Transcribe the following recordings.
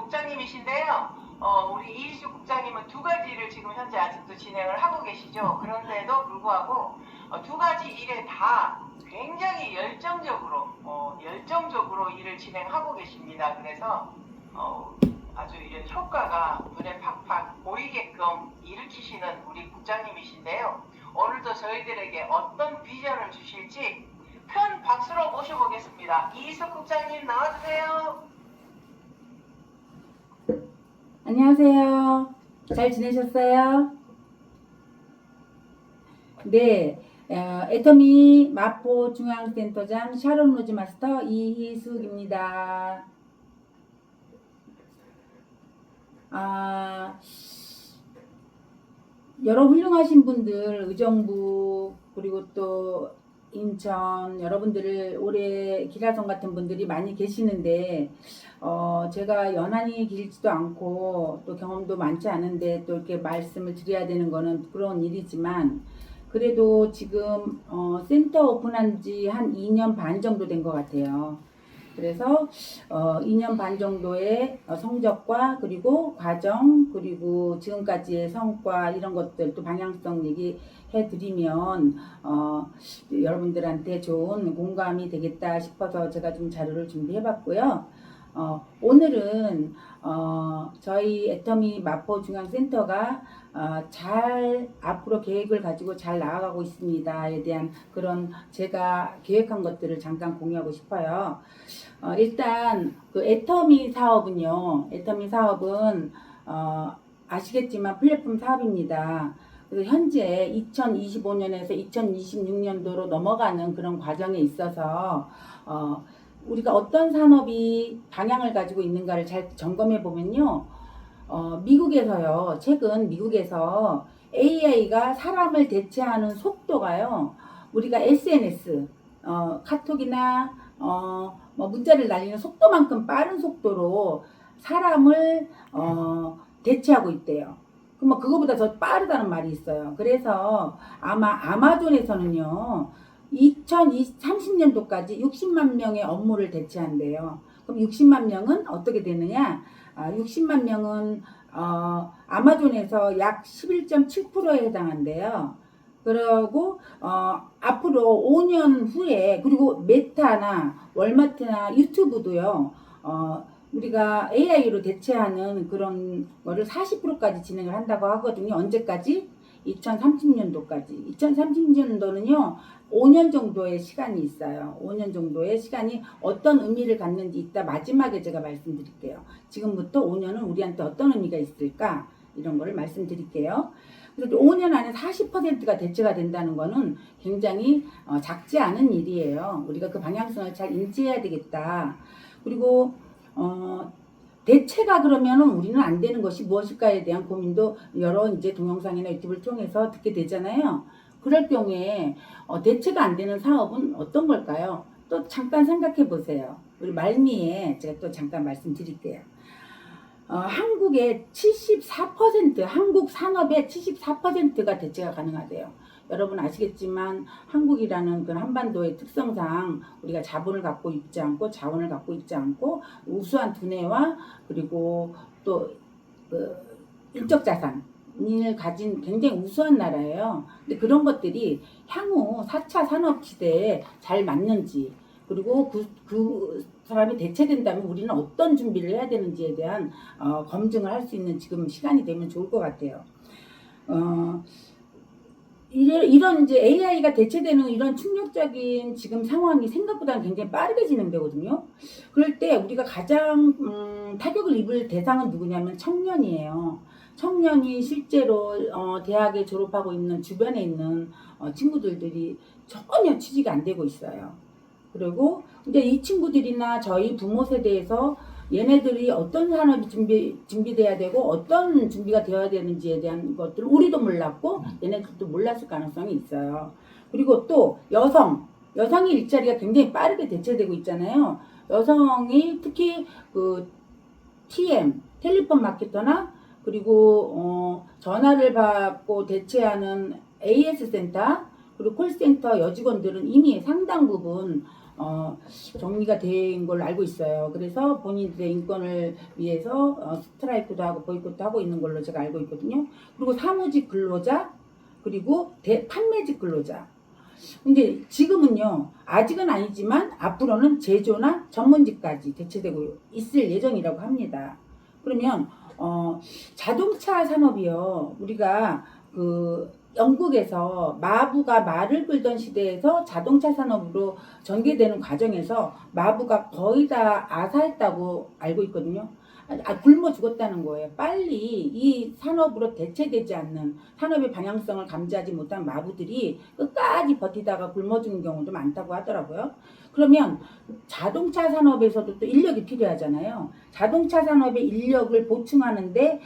국장님이신데요. 우리 이희수 국장님은 두 가지 일을 지금 현재 아직도 진행을 하고 계시죠. 그런데도 불구하고 두 가지 일에 다 굉장히 열정적으로 일을 진행하고 계십니다. 그래서 아주 이런 효과가 눈에 팍팍 보이게끔 일으키시는 우리 국장님이신데요. 오늘도 저희들에게 어떤 비전을 주실지 큰 박수로 모셔보겠습니다. 이희수 국장님 나와주세요. 안녕하세요. 잘 지내셨어요? 네, 애터미 마포 중앙센터장 샤론 로즈 마스터 이희숙입니다. 여러 훌륭하신 분들, 의정부 그리고 또 인천 여러분들을 올해 기라성 같은 분들이 많이 계시는데 제가 연한이 길지도 않고 또 경험도 많지 않은데 또 이렇게 말씀을 드려야 되는 거는 부끄러운 일이지만 그래도 지금 센터 오픈한 지 한 2년 반 정도 된 것 같아요. 그래서 2년 반 정도의 성적과 그리고 과정 그리고 지금까지의 성과 이런 것들 또 방향성 얘기해 드리면 여러분들한테 좋은 공감이 되겠다 싶어서 제가 좀 자료를 준비해 봤고요. 오늘은 저희 애터미 마포 중앙센터가 잘 앞으로 계획을 가지고 잘 나아가고 있습니다에 대한 그런 제가 계획한 것들을 잠깐 공유하고 싶어요. 일단 그 애터미 사업은요. 애터미 사업은 아시겠지만 플랫폼 사업입니다. 그래서 현재 2025년에서 2026년도로 넘어가는 그런 과정에 있어서 우리가 어떤 산업이 방향을 가지고 있는가를 잘 점검해 보면요. 미국에서요. 최근 미국에서 AI가 사람을 대체하는 속도가요. 우리가 SNS, 카톡이나 뭐 문자를 날리는 속도만큼 빠른 속도로 사람을 대체하하고 있대요. 그럼 그거보다 더 빠르다는 말이 있어요. 그래서 아마 아마존에서는요. 2030년도까지 60만 명의 업무를 대체한대요. 그럼 60만 명은 어떻게 되느냐? 60만 명은 아마존에서 약 11.7%에 해당한대요. 그리고 앞으로 5년 후에 그리고 메타나 월마트나 유튜브도요. 우리가 AI로 대체하는 그런 거를 40%까지 진행을 한다고 하거든요. 언제까지? 2030년도까지. 2030년도는요. 5년 정도의 시간이 있어요. 5년 정도의 시간이 어떤 의미를 갖는지 이따 마지막에 제가 말씀드릴게요. 지금부터 5년은 우리한테 어떤 의미가 있을까? 이런 거를 말씀드릴게요. 그래서 5년 안에 40%가 대체가 된다는 거는 굉장히 작지 않은 일이에요. 우리가 그 방향성을 잘 인지해야 되겠다. 그리고 대체가 그러면은 우리는 안 되는 것이 무엇일까에 대한 고민도 여러 이제 동영상이나 유튜브를 통해서 듣게 되잖아요. 그럴 경우에 대체가 안 되는 사업은 어떤 걸까요? 또 잠깐 생각해 보세요. 우리 말미에 제가 또 잠깐 말씀드릴게요. 한국의 74%, 한국 산업의 74%가 대체가 가능하대요. 여러분 아시겠지만 한국이라는 그 한반도의 특성상 우리가 자본을 갖고 있지 않고 자원을 갖고 있지 않고 우수한 두뇌와 그리고 또 인적 자산을 가진 굉장히 우수한 나라예요. 근데 그런 것들이 향후 4차 산업 시대에 잘 맞는지 그리고 그 사람이 대체된다면 우리는 어떤 준비를 해야 되는지에 대한 검증을 할 수 있는 지금 시간이 되면 좋을 것 같아요. 이런 이제 AI가 대체되는 이런 충격적인 지금 상황이 생각보다는 굉장히 빠르게 진행되거든요. 그럴 때 우리가 가장 타격을 입을 대상은 누구냐면 청년이에요. 청년이 실제로 대학에 졸업하고 있는 주변에 있는 친구들이 전혀 취직이 안 되고 있어요. 그리고 이제 이 친구들이나 저희 부모 세대에서 얘네들이 어떤 산업이 준비돼야 되고 어떤 준비가 되어야 되는지에 대한 것들을 우리도 몰랐고 얘네들도 몰랐을 가능성이 있어요. 그리고 또 여성의 일자리가 굉장히 빠르게 대체되고 있잖아요. 여성이 특히 그 TM, 텔레폰 마케터나 그리고 전화를 받고 대체하는 AS 센터 그리고 콜센터 여직원들은 이미 상당 부분 정리가 된 걸로 알고 있어요. 그래서 본인들의 인권을 위해서 스트라이크도 하고 보이콧도 하고 있는 걸로 제가 알고 있거든요. 그리고 사무직 근로자, 그리고 판매직 근로자. 근데 지금은요, 아직은 아니지만 앞으로는 제조나 전문직까지 대체되고 있을 예정이라고 합니다. 그러면 자동차 산업이요, 우리가 그 영국에서 마부가 말을 끌던 시대에서 자동차 산업으로 전개되는 과정에서 마부가 거의 다 아사했다고 알고 있거든요. 굶어 죽었다는 거예요. 빨리 이 산업으로 대체되지 않는, 산업의 방향성을 감지하지 못한 마부들이 끝까지 버티다가 굶어 죽는 경우도 많다고 하더라고요. 그러면 자동차 산업에서도 또 인력이 필요하잖아요. 자동차 산업의 인력을 보충하는데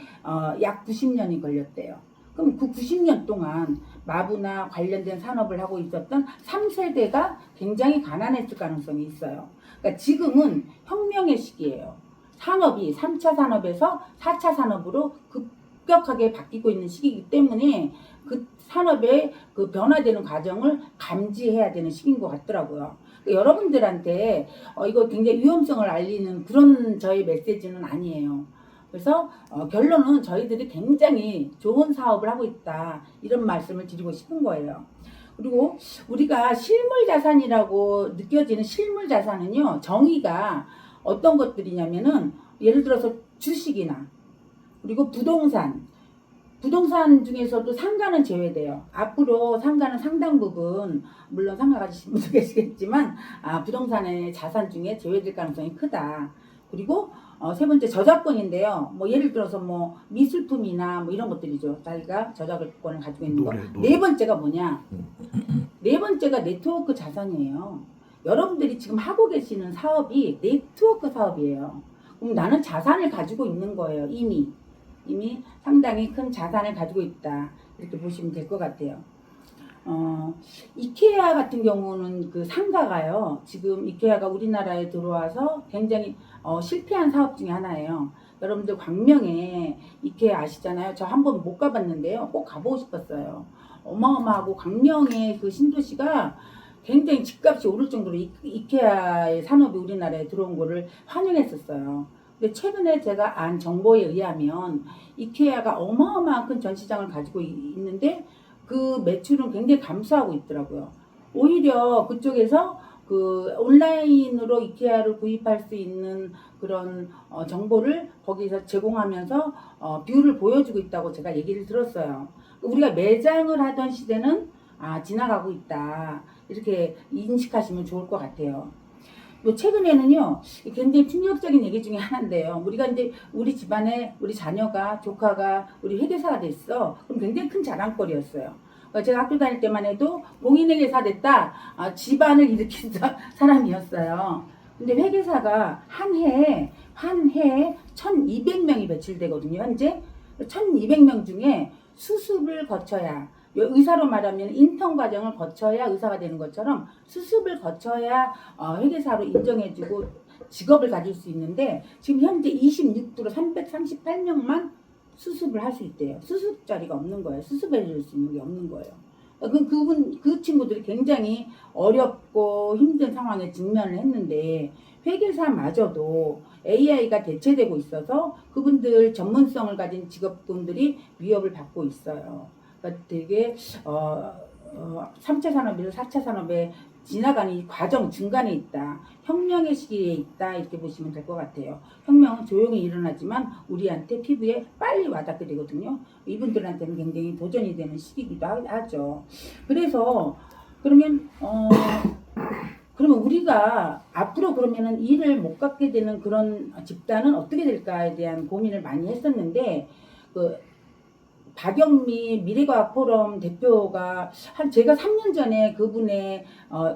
약 90년이 걸렸대요. 그럼 그 90년 동안 마부나 관련된 산업을 하고 있었던 3세대가 굉장히 가난했을 가능성이 있어요. 그러니까 지금은 혁명의 시기예요. 산업이 3차 산업에서 4차 산업으로 급격하게 바뀌고 있는 시기이기 때문에 그 산업의 그 변화되는 과정을 감지해야 되는 시기인 것 같더라고요. 그러니까 여러분들한테 이거 굉장히 위험성을 알리는 그런 저희 메시지는 아니에요. 그래서 결론은 저희들이 굉장히 좋은 사업을 하고 있다, 이런 말씀을 드리고 싶은 거예요. 그리고 우리가 실물 자산이라고 느껴지는 실물 자산은요, 정의가 어떤 것들이냐면은 예를 들어서 주식이나 그리고 부동산 중에서도 상가는 제외돼요. 앞으로 상가는 상당 부분, 물론 상가 가지신 분도 계시겠지만 부동산의 자산 중에 제외될 가능성이 크다. 그리고 세 번째 저작권인데요. 뭐 예를 들어서 뭐 미술품이나 뭐 이런 것들이죠. 자기가 저작권을 가지고 있는 거. 네 번째가 뭐냐? 네 번째가 네트워크 자산이에요. 여러분들이 지금 하고 계시는 사업이 네트워크 사업이에요. 그럼 나는 자산을 가지고 있는 거예요. 이미 상당히 큰 자산을 가지고 있다, 이렇게 보시면 될 것 같아요. 이케아 같은 경우는 그 상가가요, 지금 이케아가 우리나라에 들어와서 굉장히 실패한 사업 중에 하나예요. 여러분들 광명에 이케아 아시잖아요. 저 한번 못 가봤는데요, 꼭 가보고 싶었어요. 어마어마하고 광명의 그 신도시가 굉장히 집값이 오를 정도로 이케아의 산업이 우리나라에 들어온 거를 환영했었어요. 근데 최근에 제가 안 정보에 의하면 이케아가 어마어마한 큰 전시장을 가지고 있는데 그 매출은 굉장히 감소하고 있더라고요. 오히려 그쪽에서 그 온라인으로 이케아를 구입할 수 있는 그런 정보를 거기서 제공하면서 뷰를 보여주고 있다고 제가 얘기를 들었어요. 우리가 매장을 하던 시대는 지나가고 있다, 이렇게 인식하시면 좋을 것 같아요. 또 최근에는요, 굉장히 충격적인 얘기 중에 하나인데요. 우리가 이제 우리 집안에 우리 자녀가, 조카가 우리 회계사가 됐어. 그럼 굉장히 큰 자랑거리였어요. 제가 학교 다닐 때만 해도 공인회계사 됐다, 집안을 일으킨 사람이었어요. 근데 회계사가 한 해에 1200명이 배출되거든요. 현재 1200명 중에 수습을 거쳐야, 의사로 말하면 인턴 과정을 거쳐야 의사가 되는 것처럼 수습을 거쳐야 회계사로 인정해주고 직업을 가질 수 있는데, 지금 현재 26% 338명만 수습을 할 수 있대요. 수습 자리가 없는 거예요. 수습해줄 수 있는 게 없는 거예요. 그 친구들이 굉장히 어렵고 힘든 상황에 직면을 했는데, 회계사마저도 AI가 대체되고 있어서 그분들 전문성을 가진 직업군들이 위협을 받고 있어요. 그러니까 되게 3차 산업에서 4차 산업에 지나가는 이 과정 중간에 있다, 혁명의 시기에 있다, 이렇게 보시면 될 것 같아요. 혁명은 조용히 일어나지만 우리한테 피부에 빨리 와닿게 되거든요. 이분들한테는 굉장히 도전이 되는 시기이기도 하죠. 그래서 그러면 우리가 앞으로 그러면은 일을 못 갖게 되는 그런 집단은 어떻게 될까에 대한 고민을 많이 했었는데, 박영미 미래과학 포럼 대표가 제가 3년 전에 그분의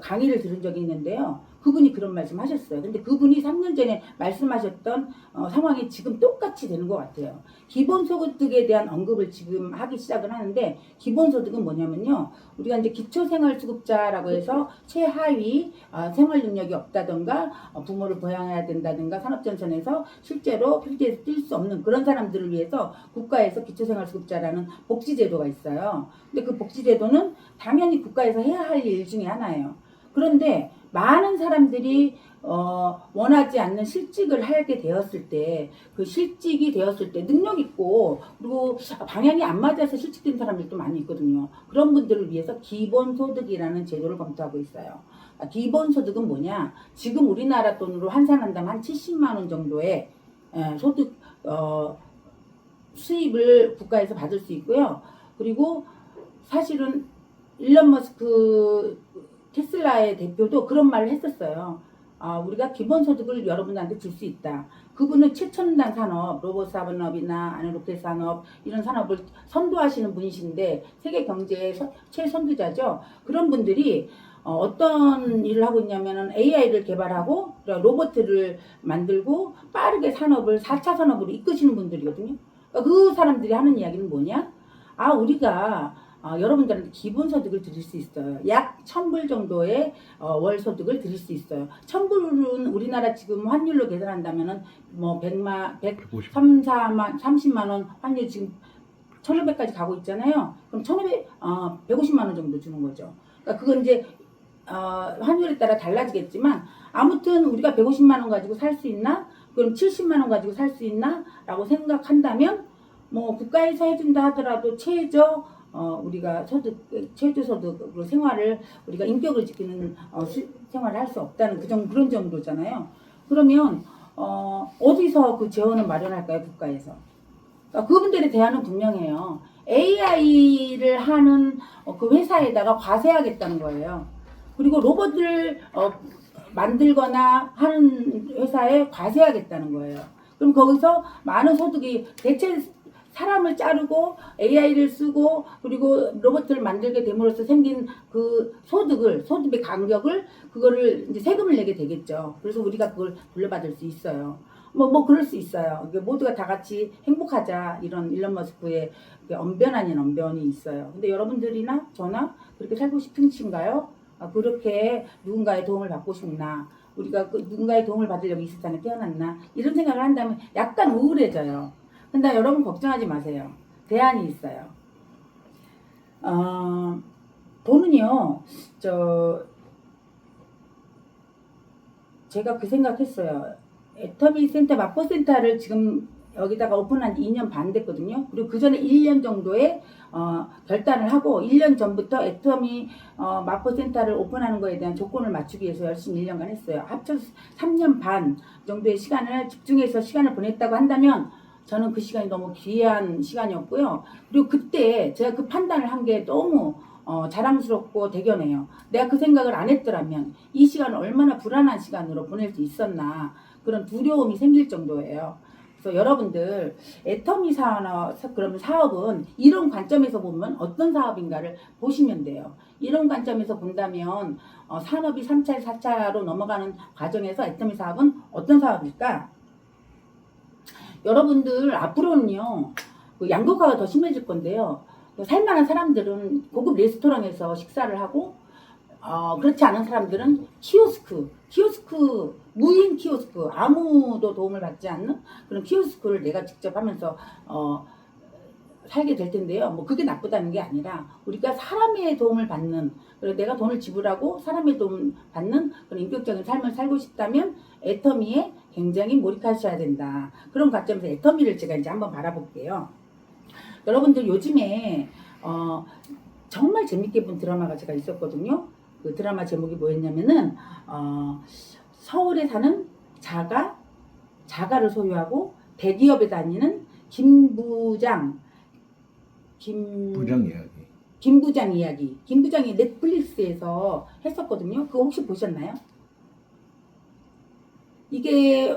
강의를 들은 적이 있는데요. 그분이 그런 말씀 하셨어요. 근데 그분이 3년 전에 말씀하셨던 상황이 지금 똑같이 되는 것 같아요. 기본소득에 대한 언급을 지금 하기 시작을 하는데, 기본소득은 뭐냐면요, 우리가 이제 기초생활수급자라고 해서 최하위 생활 능력이 없다던가 부모를 부양해야 된다든가 산업전선에서 실제로 필지에서 뛸 수 없는 그런 사람들을 위해서 국가에서 기초생활수급자라는 복지제도가 있어요. 근데 그 복지제도는 당연히 국가에서 해야 할 일 중에 하나예요. 그런데 많은 사람들이 원하지 않는 실직을 하게 되었을 때, 그 실직이 되었을 때 능력 있고 그리고 방향이 안 맞아서 실직된 사람들도 많이 있거든요. 그런 분들을 위해서 기본소득이라는 제도를 검토하고 있어요. 기본소득은 뭐냐? 지금 우리나라 돈으로 환산한다면 한 70만 원 정도의 소득 수입을 국가에서 받을 수 있고요. 그리고 사실은 일론 머스크 테슬라의 대표도 그런 말을 했었어요. 우리가 기본소득을 여러분한테 줄 수 있다. 그분은 최첨단 산업, 로봇 산업이나 아니면 로켓 산업 이런 산업을 선도하시는 분이신데 세계 경제의 최선두자죠. 그런 분들이 어떤 일을 하고 있냐면은 AI를 개발하고 로봇을 만들고 빠르게 산업을 4차 산업으로 이끄시는 분들이거든요. 그러니까 그 사람들이 하는 이야기는 뭐냐? 우리가 여러분들한테 기본소득을 드릴 수 있어요. 약 1,000불 정도의 월소득을 드릴 수 있어요. 1,000불은 우리나라 지금 환율로 계산한다면은 뭐 30만 원 환율 지금 1,500까지 가고 있잖아요. 그럼 150만 원 정도 주는 거죠. 그러니까 그건 이제 환율에 따라 달라지겠지만 아무튼 우리가 150만 원 가지고 살 수 있나? 그럼 70만 원 가지고 살 수 있나? 라고 생각한다면 뭐 국가에서 해준다 하더라도 우리가 최저소득으로 생활을 우리가 인격을 지키는 생활을 할 수 없다는 그런 정도잖아요. 그러면 어디서 그 재원을 마련할까요? 국가에서. 그러니까 그분들의 대안은 분명해요. AI를 하는 그 회사에다가 과세하겠다는 거예요. 그리고 로봇을 만들거나 하는 회사에 과세하겠다는 거예요. 그럼 거기서 많은 소득이 대체 사람을 자르고 AI를 쓰고 그리고 로봇을 만들게 됨으로써 생긴 그 소득의 간격을 그거를 이제 세금을 내게 되겠죠. 그래서 우리가 그걸 돌려받을 수 있어요. 뭐 그럴 수 있어요. 모두가 다 같이 행복하자 이런 일론 머스크의 언변 아닌 언변이 있어요. 근데 여러분들이나 저나 그렇게 살고 싶으신가요? 그렇게 누군가의 도움을 받고 싶나? 우리가 누군가의 도움을 받으려고 이 세상에 태어났나? 이런 생각을 한다면 약간 우울해져요. 근데 여러분 걱정하지 마세요. 대안이 있어요. 돈은요, 제가 그 생각했어요. 애터미 센터, 마포센터를 지금 여기다가 오픈한 지 2년 반 됐거든요. 그리고 그 전에 1년 정도의 결단을 하고 1년 전부터 애터미 마포센터를 오픈하는 거에 대한 조건을 맞추기 위해서 열심히 1년간 했어요. 합쳐서 3년 반 정도의 시간을 집중해서 시간을 보냈다고 한다면 저는 그 시간이 너무 귀한 시간이었고요. 그리고 그때 제가 그 판단을 한 게 너무 자랑스럽고 대견해요. 내가 그 생각을 안 했더라면 이 시간을 얼마나 불안한 시간으로 보낼 수 있었나 그런 두려움이 생길 정도예요. 그래서 여러분들 애터미 그러면 사업은 이런 관점에서 보면 어떤 사업인가를 보시면 돼요. 이런 관점에서 본다면 산업이 3차, 4차로 넘어가는 과정에서 애터미 사업은 어떤 사업일까? 여러분들 앞으로는요 그 양극화가 더 심해질 건데요. 살만한 사람들은 고급 레스토랑에서 식사를 하고 그렇지 않은 사람들은 키오스크, 무인 키오스크, 아무도 도움을 받지 않는 그런 키오스크를 내가 직접 하면서 살게 될 텐데요. 뭐 그게 나쁘다는 게 아니라 우리가 사람의 도움을 받는, 그리고 내가 돈을 지불하고 사람의 도움을 받는 그런 인격적인 삶을 살고 싶다면 애터미에 굉장히 몰입하셔야 된다. 그런 관점에서 애터미를 제가 이제 한번 바라볼게요. 여러분들 요즘에 정말 재밌게 본 드라마가 제가 있었거든요. 그 드라마 제목이 뭐였냐면은 서울에 사는 자가를 소유하고 대기업에 다니는 김부장 이야기. 김부장이 넷플릭스에서 했었거든요. 그거 혹시 보셨나요? 이게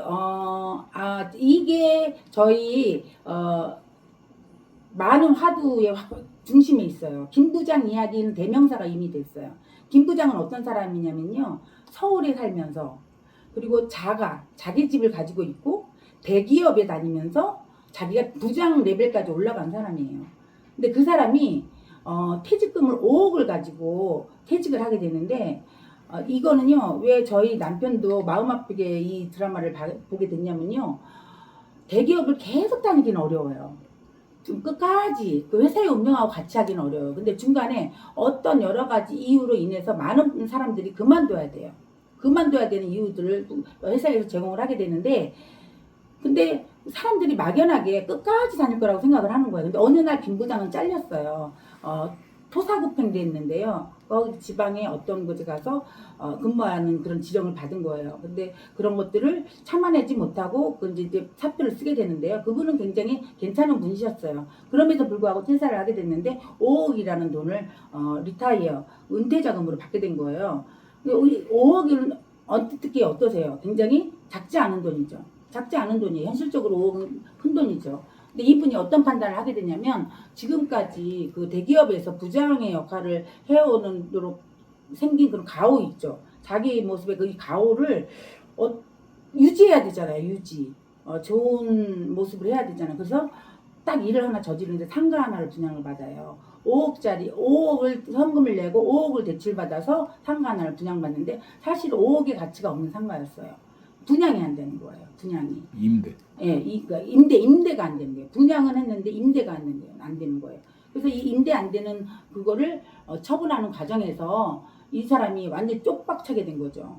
저희 많은 화두의 중심에 있어요. 김부장 이야기는 대명사가 이미 됐어요. 김부장은 어떤 사람이냐면요. 서울에 살면서 그리고 자기 집을 가지고 있고 대기업에 다니면서 자기가 부장 레벨까지 올라간 사람이에요. 근데 그 사람이 퇴직금을 5억을 가지고 퇴직을 하게 되는데 이거는요. 왜 저희 남편도 마음 아프게 이 드라마를 보게 됐냐면요. 대기업을 계속 다니기는 어려워요. 좀 끝까지 그 회사의 운명하고 같이 하기는 어려워요. 근데 중간에 어떤 여러 가지 이유로 인해서 많은 사람들이 그만둬야 돼요. 그만둬야 되는 이유들을 회사에서 제공을 하게 되는데, 근데 사람들이 막연하게 끝까지 다닐 거라고 생각을 하는 거예요. 근데 어느 날 김 부장은 잘렸어요. 토사구팽돼 있는데요. 거기 지방에 어떤 곳에 가서 근무하는 그런 지령을 받은 거예요. 근데 그런 것들을 참아내지 못하고 이제 사표를 쓰게 되는데요. 그분은 굉장히 괜찮은 분이셨어요. 그럼에도 불구하고 퇴사를 하게 됐는데 5억이라는 돈을 리타이어 은퇴 자금으로 받게 된 거예요. 5억은 어떻게 어떠세요? 굉장히 작지 않은 돈이죠. 작지 않은 돈이에요. 현실적으로 5억은 큰 돈이죠. 근데 이분이 어떤 판단을 하게 되냐면, 지금까지 그 대기업에서 부장의 역할을 해오는도록 생긴 그런 가오 있죠. 자기 모습의 그 가오를 유지해야 되잖아요. 유지. 좋은 모습을 해야 되잖아요. 그래서 딱 일을 하나 저지르는데 상가 하나를 분양을 받아요. 5억을 현금을 내고 5억을 대출받아서 상가 하나를 분양받는데, 사실 5억의 가치가 없는 상가였어요. 분양이 안 되는 거예요. 분양이. 임대. 예, 그러니까 임대가 안 되는 거예요. 분양은 했는데 임대가 안 되는 거예요. 그래서 이 임대 안 되는 그거를 처분하는 과정에서 이 사람이 완전 쪽박차게 된 거죠.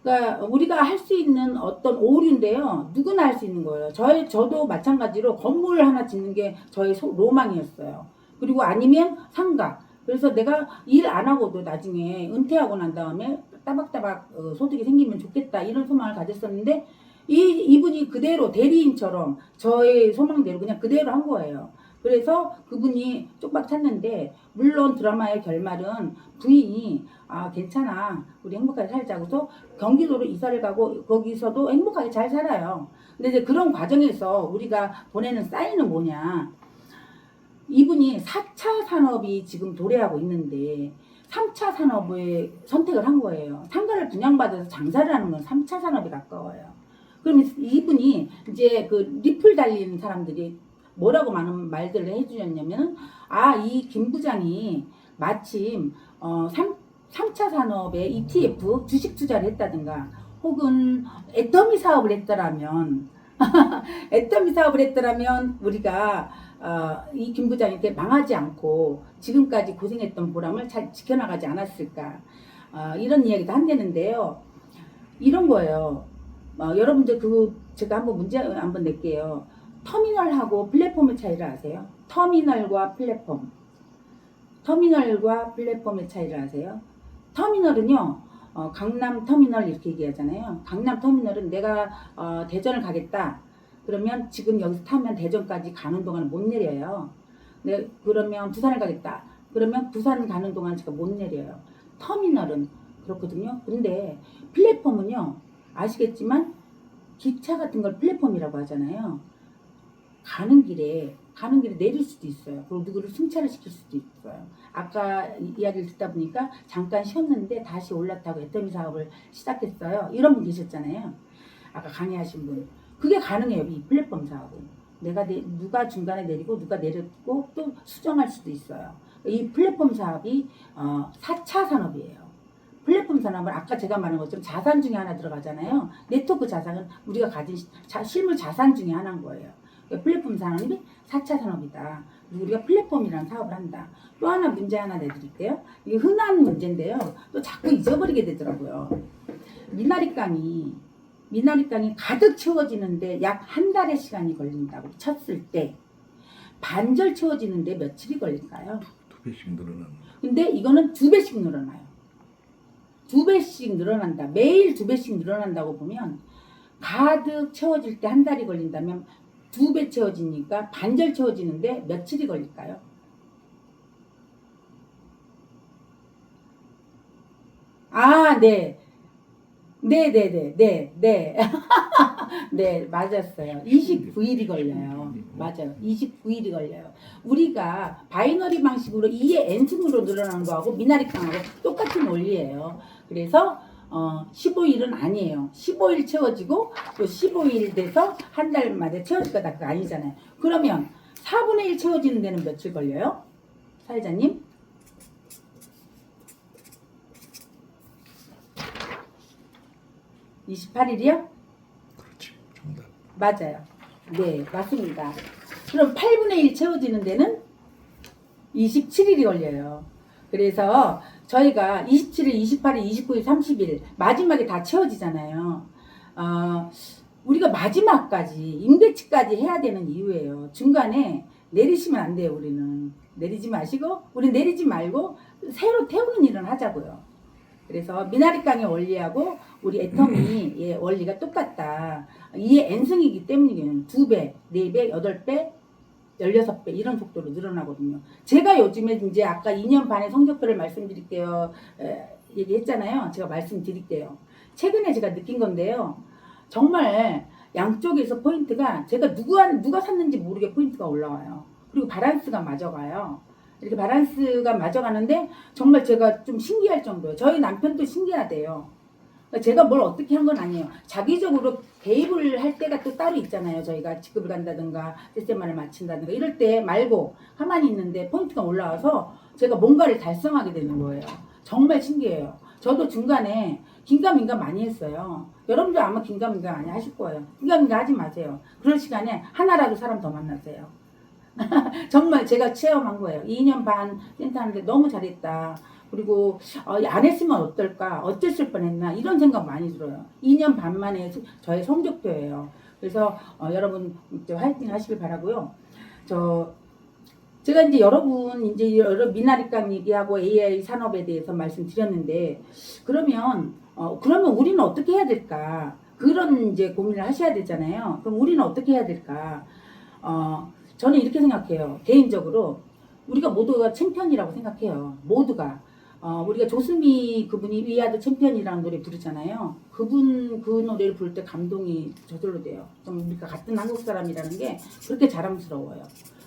그러니까 우리가 할 수 있는 어떤 오류인데요. 누구나 할 수 있는 거예요. 저도 마찬가지로 건물 하나 짓는 게 저의 로망이었어요. 그리고 아니면 상가. 그래서 내가 일 안 하고도 나중에 은퇴하고 난 다음에 따박따박 소득이 생기면 좋겠다, 이런 소망을 가졌었는데, 이분이 그대로 대리인처럼 저의 소망대로 그냥 그대로 한 거예요. 그래서 그분이 쪽박 찼는데, 물론 드라마의 결말은 부인이 괜찮아, 우리 행복하게 살자고 해서 경기도로 이사를 가고 거기서도 행복하게 잘 살아요. 근데 이제 그런 과정에서 우리가 보내는 사인은 뭐냐, 이분이 4차 산업이 지금 도래하고 있는데 3차 산업을 선택을 한 거예요. 상가를 분양받아서 장사를 하는 건 3차 산업에 가까워요. 그럼 이분이 이제 그 리플 달리는 사람들이 뭐라고 많은 말들을 해주셨냐면, 이 김 부장이 마침 3차 산업에 ETF 주식 투자를 했다든가, 혹은 애터미 사업을 했더라면 애터미 사업을 했더라면 우리가 이 김 부장한테 망하지 않고 지금까지 고생했던 보람을 잘 지켜나가지 않았을까, 이런 이야기도 한다는데요. 이런 거예요. 여러분들 제가 한번 문제 한번 낼게요. 터미널하고 플랫폼의 차이를 아세요? 터미널과 플랫폼의 차이를 아세요? 터미널은요, 강남 터미널 이렇게 얘기하잖아요. 강남 터미널은 내가 대전을 가겠다. 그러면 지금 여기서 타면 대전까지 가는 동안 못 내려요. 그러면 부산을 가겠다. 그러면 부산 가는 동안 제가 못 내려요. 터미널은 그렇거든요. 근데 플랫폼은요, 아시겠지만 기차 같은 걸 플랫폼이라고 하잖아요. 가는 길에 내릴 수도 있어요. 그리고 누구를 승차를 시킬 수도 있어요. 아까 이야기를 듣다 보니까 잠깐 쉬었는데 다시 올라타고 애터미 사업을 시작했어요, 이런 분 계셨잖아요. 아까 강의하신 분. 그게 가능해요. 이 플랫폼 사업은. 누가 중간에 내리고 누가 내렸고 또 수정할 수도 있어요. 이 플랫폼 사업이 4차 산업이에요. 플랫폼 산업은 아까 제가 말한 것처럼 자산 중에 하나 들어가잖아요. 네트워크 자산은 우리가 가진 실물 자산 중에 하나인 거예요. 플랫폼 산업이 4차 산업이다. 그리고 우리가 플랫폼이라는 사업을 한다. 또 하나 문제 하나 내드릴게요. 이게 흔한 문제인데요. 또 자꾸 잊어버리게 되더라고요. 미나리깡이 가득 채워지는데 약 한 달의 시간이 걸린다고 쳤을 때, 반절 채워지는데 며칠이 걸릴까요? 2배씩 늘어나는. 근데 이거는 2배씩 늘어나요. 2배씩 늘어난다. 매일 2배씩 늘어난다고 보면, 가득 채워질 때 한 달이 걸린다면 2배 채워지니까 반절 채워지는데 며칠이 걸릴까요? 네. 네, 맞았어요. 29일이 걸려요. 맞아요. 29일이 걸려요. 우리가 바이너리 방식으로 2의 n승으로 늘어나는 거하고 미나리깡하고 똑같은 원리예요. 그래서 15일은 아니에요. 15일 채워지고 또 15일 돼서 한 달 만에 채워질 거다, 그거 아니잖아요. 그러면 4분의 1 채워지는 데는 며칠 걸려요? 사회자님? 28일이요? 그렇지. 정답. 맞아요. 네, 맞습니다. 그럼 8분의 1 채워지는 데는 27일이 걸려요. 그래서 저희가 27일, 28일, 29일, 30일 마지막에 다 채워지잖아요. 우리가 마지막까지 임대치까지 해야 되는 이유예요. 중간에 내리시면 안 돼요. 우리는 내리지 마시고 우리 내리지 말고 새로 태우는 일은 하자고요. 그래서 미나리깡의 원리하고 우리 애터미의 원리가 똑같다. 이의 n승이기 때문이에요. 2배, 4배, 8배, 16배 이런 속도로 늘어나거든요. 제가 요즘에 이제 아까 2년 반의 성적표를 말씀드릴게요. 얘기했잖아요. 제가 말씀드릴게요. 최근에 제가 느낀 건데요. 정말 양쪽에서 포인트가 제가 누가 샀는지 모르게 포인트가 올라와요. 그리고 바란스가 맞아가요. 이렇게 바란스가 맞아가는데 정말 제가 좀 신기할 정도예요. 저희 남편도 신기하대요. 제가 뭘 어떻게 한 건 아니에요. 자기적으로 개입을 할 때가 또 따로 있잖아요. 저희가 직급을 간다든가 시스템만을 마친다든가 이럴 때 말고 가만히 있는데 포인트가 올라와서 제가 뭔가를 달성하게 되는 거예요. 정말 신기해요. 저도 중간에 긴가민가 많이 했어요. 여러분도 아마 긴가민가 많이 하실 거예요. 긴가민가 하지 마세요. 그럴 시간에 하나라도 사람 더 만나세요. 정말 제가 체험한 거예요. 2년 반 센터 하는데 너무 잘했다. 그리고 안 했으면 어떨까? 어땠을 뻔했나? 이런 생각 많이 들어요. 2년 반 만에 저의 성적표예요. 그래서 여러분 화이팅 하시길 바라고요. 제가 이제 여러 미나리깡 얘기하고 AI 산업에 대해서 말씀드렸는데 그러면 우리는 어떻게 해야 될까? 그런 이제 고민을 하셔야 되잖아요. 그럼 우리는 어떻게 해야 될까? 저는 이렇게 생각해요. 개인적으로 우리가 모두가 챔피언이라고 생각해요. 모두가. 우리가 조수미 그분이 위아더 챔피언이라는 노래 부르잖아요. 그 노래를 부를 때 감동이 저절로 돼요. 좀 우리가 같은 한국 사람이라는 게 그렇게 자랑스러워요.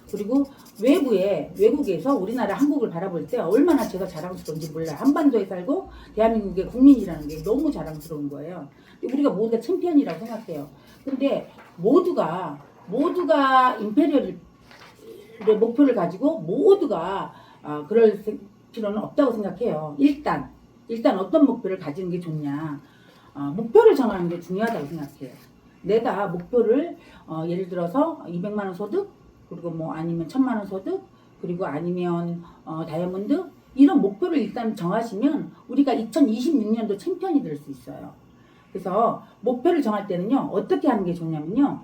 그리고 외국에서 우리나라 한국을 바라볼 때 얼마나 제가 자랑스러운지 몰라요. 한반도에 살고 대한민국의 국민이라는 게 너무 자랑스러운 거예요. 우리가 모두가 챔피언이라고 생각해요. 근데 모두가 임페리얼의 목표를 가지고 모두가 그럴 필요는 없다고 생각해요. 일단 어떤 목표를 가지는 게 좋냐. 목표를 정하는 게 중요하다고 생각해요. 내가 목표를 예를 들어서 200만 원 소득 그리고 뭐 아니면 1000만 원 소득 그리고 아니면 다이아몬드 이런 목표를 일단 정하시면 우리가 2026년도 챔피언이 될 수 있어요. 그래서 목표를 정할 때는요. 어떻게 하는 게 좋냐면요.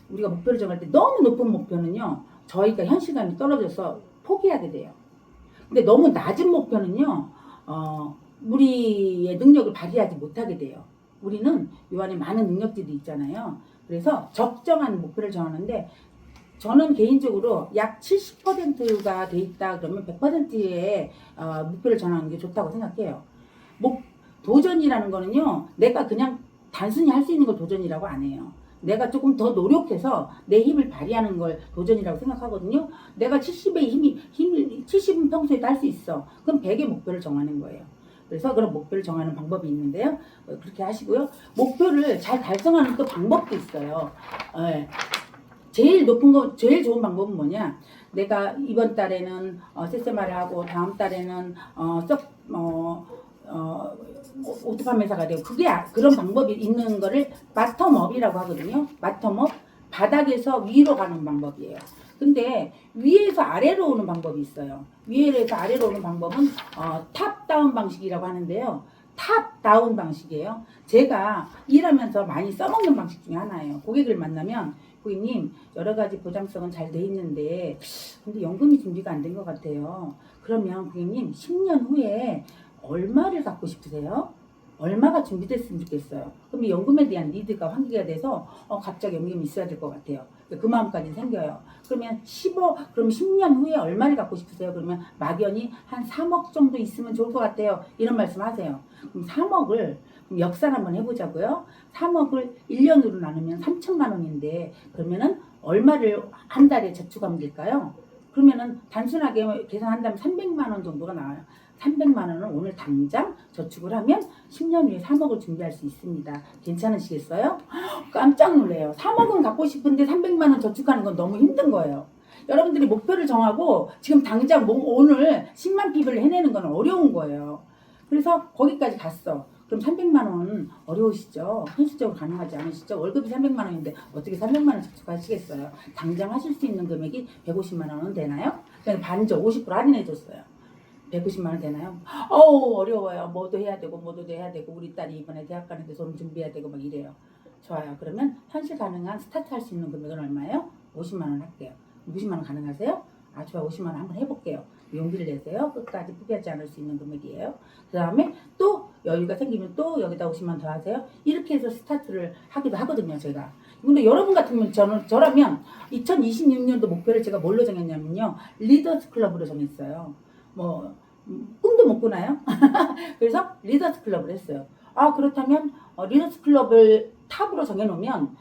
우리가 목표를 정할 때 너무 높은 목표는요. 저희가 현실감이 떨어져서 포기하게 돼요. 근데 너무 낮은 목표는요. 우리의 능력을 발휘하지 못하게 돼요. 우리는 요 안에 많은 능력들이 있잖아요. 그래서 적정한 목표를 정하는데 저는 개인적으로 약 70%가 돼 있다 그러면 100%의 목표를 정하는 게 좋다고 생각해요. 도전이라는 거는요. 내가 그냥 단순히 할 수 있는 걸 도전이라고 안 해요. 내가 조금 더 노력해서 내 힘을 발휘하는 걸 도전이라고 생각하거든요. 내가 70은 평소에도 할 수 있어. 그럼 100의 목표를 정하는 거예요. 그래서 그런 목표를 정하는 방법이 있는데요. 그렇게 하시고요. 목표를 잘 달성하는 또 방법도 있어요. 제일 좋은 방법은 뭐냐? 내가 이번 달에는 세세마를 하고 다음 달에는 오토판매사가 되고 그런 방법이 있는 거를 바텀업이라고 하거든요. 바텀업 바닥에서 위로 가는 방법이에요. 근데 위에서 아래로 오는 방법이 있어요. 위에서 아래로 오는 방법은 탑다운 방식이라고 하는데요. 탑다운 방식이에요. 제가 일하면서 많이 써먹는 방식 중에 하나예요. 고객을 만나면 고객님 여러 가지 보장성은 잘 돼 있는데 근데 연금이 준비가 안 된 것 같아요. 그러면 고객님 10년 후에 얼마를 갖고 싶으세요? 얼마가 준비됐으면 좋겠어요. 그럼 연금에 대한 리드가 환기가 돼서 갑자기 연금이 있어야 될 것 같아요. 그 마음까지 생겨요. 그러면 10년 후에 얼마를 갖고 싶으세요? 그러면 막연히 한 3억 정도 있으면 좋을 것 같아요. 이런 말씀 하세요. 그럼 3억을 역산 한번 해보자고요. 3억을 1년으로 나누면 3천만 원인데 그러면은 얼마를 한 달에 저축하면 될까요? 그러면은 단순하게 계산한다면 300만 원 정도가 나와요. 300만 원은 오늘 당장 저축을 하면 10년 후에 3억을 준비할 수 있습니다. 괜찮으시겠어요? 깜짝 놀래요. 3억은 갖고 싶은데 300만 원 저축하는 건 너무 힘든 거예요. 여러분들이 목표를 정하고 지금 당장 오늘 10만 PB를 해내는 건 어려운 거예요. 그래서 거기까지 갔어. 그럼 300만 원 어려우시죠? 현실적으로 가능하지 않으시죠? 월급이 300만 원인데 어떻게 300만 원 저축하시겠어요? 당장 하실 수 있는 금액이 150만 원은 되나요? 그냥 반절 50% 할인해 줬어요. 190만 원 되나요? 어우 어려워요. 뭐도 해야 되고 뭐도 해야 되고 우리 딸이 이번에 대학 가는데 돈 준비해야 되고 막 이래요. 좋아요. 그러면 현실 가능한 스타트 할 수 있는 금액은 얼마예요? 50만 원 할게요. 50만 원 가능하세요? 아 좋아 50만 원 한번 해볼게요. 용기를 내세요. 끝까지 포기하지 않을 수 있는 금액이에요. 그 다음에 또 여유가 생기면 또 여기다 50만 원 더 하세요. 이렇게 해서 스타트를 하기도 하거든요. 제가. 근데 여러분 같으면 저라면 2026년도 목표를 제가 뭘로 정했냐면요. 리더스 클럽으로 정했어요. 뭐 꿈도 못 꾸나요? 그래서 리더스 클럽을 했어요. 아 그렇다면 리더스 클럽을 탑으로 정해놓으면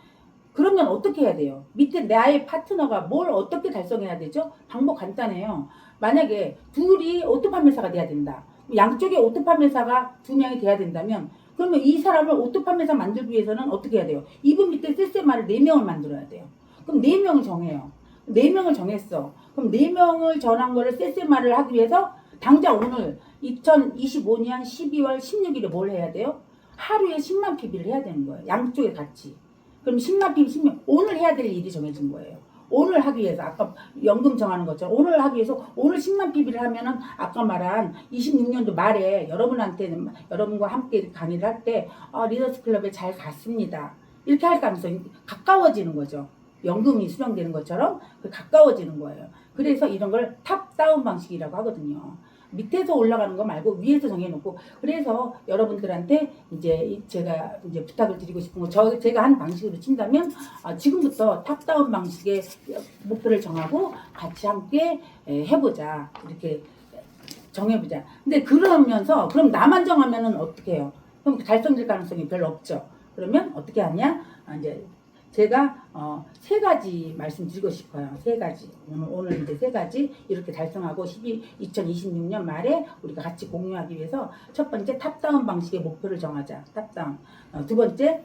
그러면 어떻게 해야 돼요? 밑에 나의 파트너가 뭘 어떻게 달성해야 되죠? 방법 간단해요. 만약에 둘이 오토 판매사가 돼야 된다. 양쪽에 오토 판매사가 2명이 돼야 된다면 그러면 이 사람을 오토 판매사 만들기 위해서는 어떻게 해야 돼요? 이분 밑에 세세마를 4명을 만들어야 돼요. 그럼 4명을 정해요. 4명을 정했어. 그럼 4명을 정한 거를 세세마를 하기 위해서 당장 오늘 2025년 12월 16일에 뭘 해야 돼요? 하루에 10만 PB를 해야 되는 거예요. 양쪽에 같이. 그럼 10만 PB 10명 오늘 해야 될 일이 정해진 거예요. 오늘 하기 위해서 아까 연금 정하는 것처럼 오늘 하기 위해서 오늘 10만 PB를 하면은 아까 말한 26년도 말에 여러분과 함께 강의를 할 때 리더스 클럽에 잘 갔습니다. 이렇게 할 가능성이 가까워지는 거죠. 연금이 수령되는 것처럼 가까워지는 거예요. 그래서 이런 걸 탑다운 방식이라고 하거든요. 밑에서 올라가는 거 말고 위에서 정해놓고 그래서 여러분들한테 이제 제가 이제 부탁을 드리고 싶은 거 제가 한 방식으로 친다면 지금부터 탑다운 방식의 목표를 정하고 같이 함께 해보자 이렇게 정해보자. 근데 그러면서 그럼 나만 정하면은 어떻게 해요? 그럼 달성될 가능성이 별로 없죠. 그러면 어떻게 하냐? 이제 제가 3가지 말씀드리고 싶어요. 3가지. 오늘 이제 3가지 이렇게 달성하고 2026년 말에 우리가 같이 공유하기 위해서 첫 번째 탑다운 방식의 목표를 정하자. 탑다운. 두 번째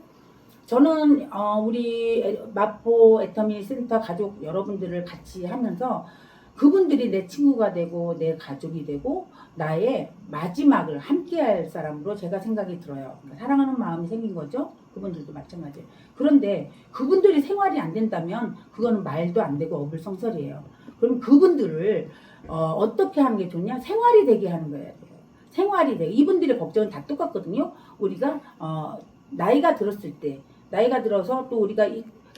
저는 우리 마포 애터미 센터 가족 여러분들을 같이 하면서 그분들이 내 친구가 되고 내 가족이 되고 나의 마지막을 함께할 사람으로 제가 생각이 들어요. 사랑하는 마음이 생긴 거죠. 그분들도 마찬가지예요. 그런데 그분들이 생활이 안 된다면 그거는 말도 안 되고 어불성설이에요. 그럼 그분들을 어떻게 하는 게 좋냐? 생활이 되게 하는 거예요. 생활이 되게. 이분들의 걱정은 다 똑같거든요. 우리가 나이가 들었을 때 나이가 들어서 또 우리가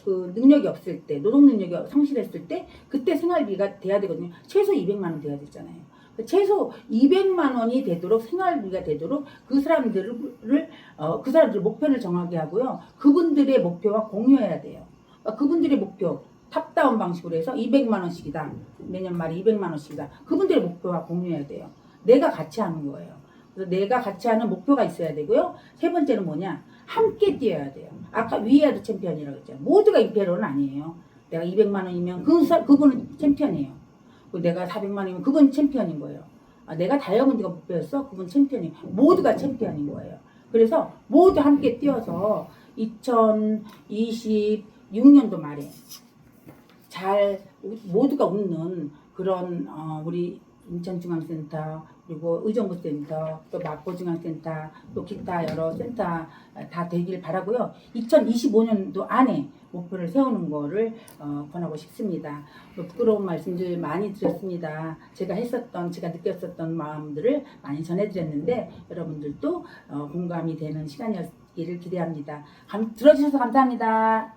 그 능력이 없을 때, 노동 능력이 상실했을 때, 그때 생활비가 돼야 되거든요. 최소 200만 원 돼야 되잖아요. 최소 200만 원이 되도록 생활비가 되도록 그 사람들 목표를 정하게 하고요. 그분들의 목표와 공유해야 돼요. 그러니까 그분들의 목표 탑다운 방식으로 해서 200만 원씩이다. 매년 말에 200만 원씩이다. 그분들의 목표와 공유해야 돼요. 내가 같이 하는 거예요. 그래서 내가 같이 하는 목표가 있어야 되고요. 세 번째는 뭐냐? 함께 뛰어야 돼요. 아까 위에도 챔피언이라고 했잖아요. 모두가 임페로는 아니에요. 내가 200만 원이면 그분은 챔피언이에요. 내가 400만 원이면 그분 챔피언인 거예요. 내가 다이아몬드가 목표였어? 그분 챔피언이에요. 모두가 챔피언인 거예요. 그래서 모두 함께 뛰어서 2026년도 말에 모두가 웃는 그런 우리 인천중앙센터 그리고 의정부센터 또 마포중앙센터 또 기타 여러 센터 다 되길 바라고요. 2025년도 안에 목표를 세우는 거를 권하고 싶습니다. 부끄러운 말씀들 많이 드렸습니다. 제가 느꼈었던 마음들을 많이 전해드렸는데 여러분들도 공감이 되는 시간이었기를 기대합니다. 들어주셔서 감사합니다.